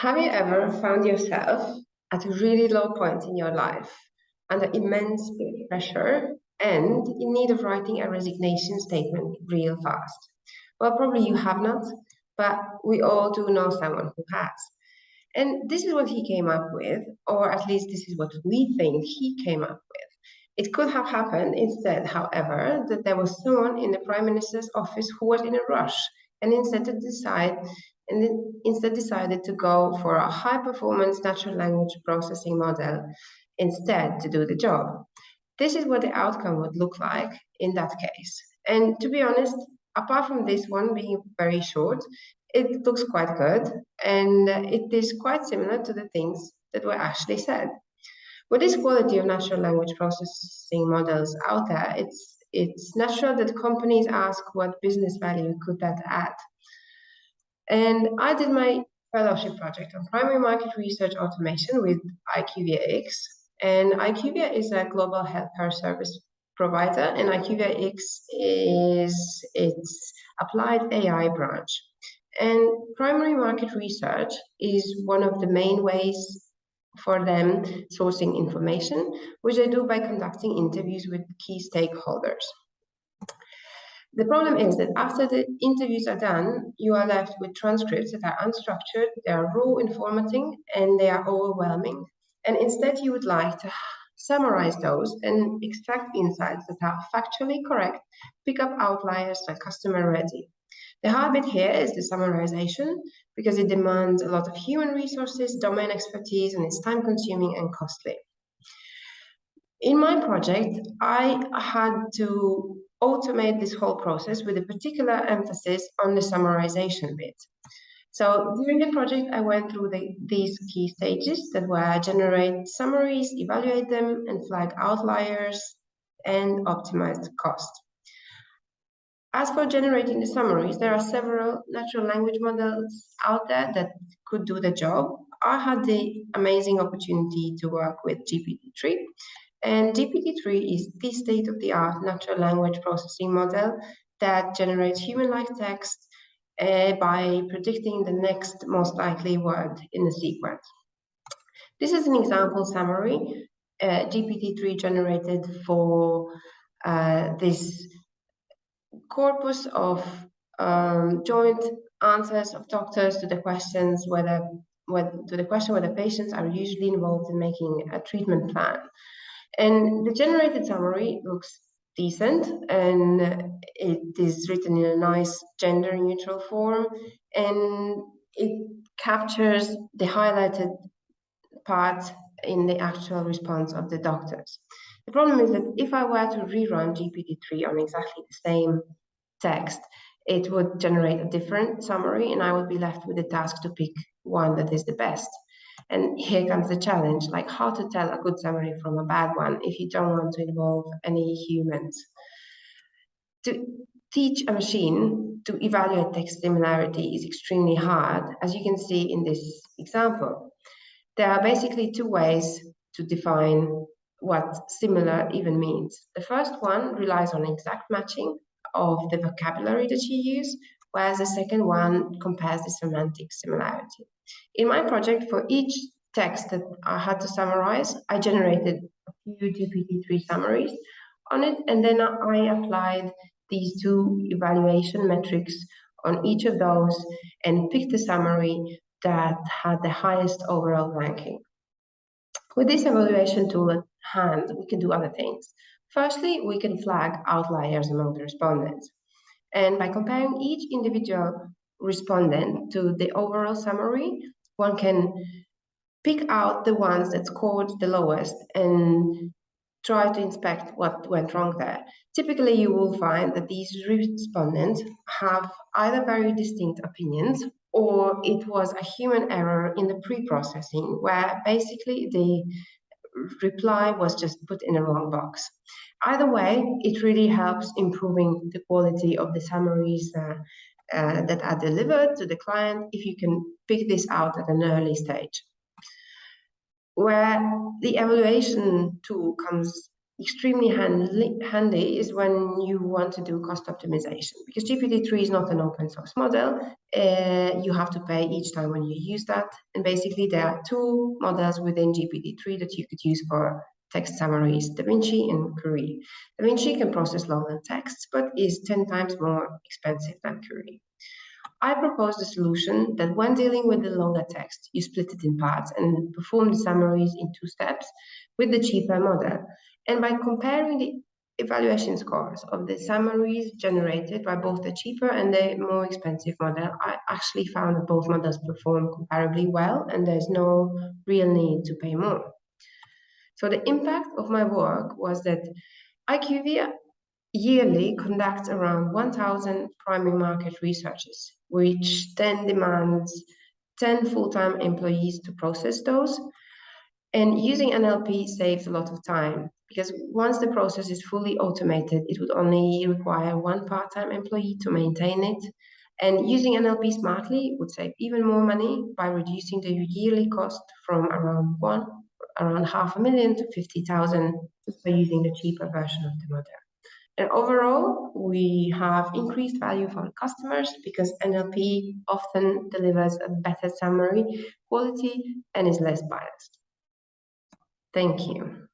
Have you ever found yourself at a really low point in your life, under immense pressure, and in need of writing a resignation statement real fast? Well, probably you have not, but we all do know someone who has. And this is what he came up with, or at least this is what we think he came up with. It could have happened instead, however, that there was someone in the Prime Minister's office who was in a rush and instead decided to go for a high-performance natural language processing model instead to do the job. This is what the outcome would look like in that case. And to be honest, apart from this one being very short, it looks quite good and it is quite similar to the things that were actually said. With this quality of natural language processing models out there, it's natural that companies ask what business value could that add. And I did my fellowship project on primary market research automation with IQVIA X. And IQVIA is a global healthcare service provider, and IQVIA X is its applied AI branch. And primary market research is one of the main ways for them sourcing information, which they do by conducting interviews with key stakeholders. The problem is that after the interviews are done, you are left with transcripts that are unstructured, they are raw in formatting, and they are overwhelming. And instead, you would like to summarize those and extract insights that are factually correct, pick up outliers that are customer ready. The hard bit here is the summarization because it demands a lot of human resources, domain expertise, and it's time consuming and costly. In my project, I had to automate this whole process with a particular emphasis on the summarization bit. So during the project, I went through these key stages that were generate summaries, evaluate them, and flag outliers, and optimize the cost. As for generating the summaries, there are several natural language models out there that could do the job. I had the amazing opportunity to work with GPT-3, and GPT-3 is the state-of-the-art natural language processing model that generates human-like text by predicting the next most likely word in the sequence. This is an example summary GPT-3 generated for this corpus of joint answers of doctors to the questions whether patients are usually involved in making a treatment plan. And the generated summary looks decent, and it is written in a nice gender-neutral form, and it captures the highlighted part in the actual response of the doctors. The problem is that if I were to rerun GPT-3 on exactly the same text, it would generate a different summary, and I would be left with the task to pick one that is the best. And here comes the challenge, like how to tell a good summary from a bad one if you don't want to involve any humans. To teach a machine to evaluate text similarity is extremely hard, as you can see in this example. There are basically two ways to define what similar even means. The first one relies on exact matching of the vocabulary that you use, whereas the second one compares the semantic similarity. In my project, for each text that I had to summarize, I generated a few GPT-3 summaries on it, and then I applied these two evaluation metrics on each of those and picked the summary that had the highest overall ranking. With this evaluation tool at hand, we can do other things. Firstly, we can flag outliers among the respondents. And by comparing each individual respondent to the overall summary, one can pick out the ones that scored the lowest and try to inspect what went wrong there. Typically, you will find that these respondents have either very distinct opinions or it was a human error in the pre-processing where basically the reply was just put in a wrong box. Either way, it really helps improving the quality of the summaries that are delivered to the client if you can pick this out at an early stage. Where the evaluation tool comes extremely handy is when you want to do cost optimization, because GPT-3 is not an open source model. You have to pay each time when you use that. And basically, there are two models within GPT-3 that you could use for text summaries, DaVinci and Curie. DaVinci can process longer texts, but is 10 times more expensive than Curie. I proposed a solution that when dealing with the longer text, you split it in parts and perform the summaries in 2 steps with the cheaper model. And by comparing the evaluation scores of the summaries generated by both the cheaper and the more expensive model, I actually found that both models perform comparably well and there's no real need to pay more. So the impact of my work was that IQVIA yearly conducts around 1,000 primary market researches, which then demands 10 full-time employees to process those. And using NLP saves a lot of time, because once the process is fully automated, it would only require one part-time employee to maintain it. And using NLP smartly would save even more money by reducing the yearly cost from around $500,000 to 50,000 just by using the cheaper version of the model. And overall, we have increased value for customers because NLP often delivers a better summary quality and is less biased. Thank you.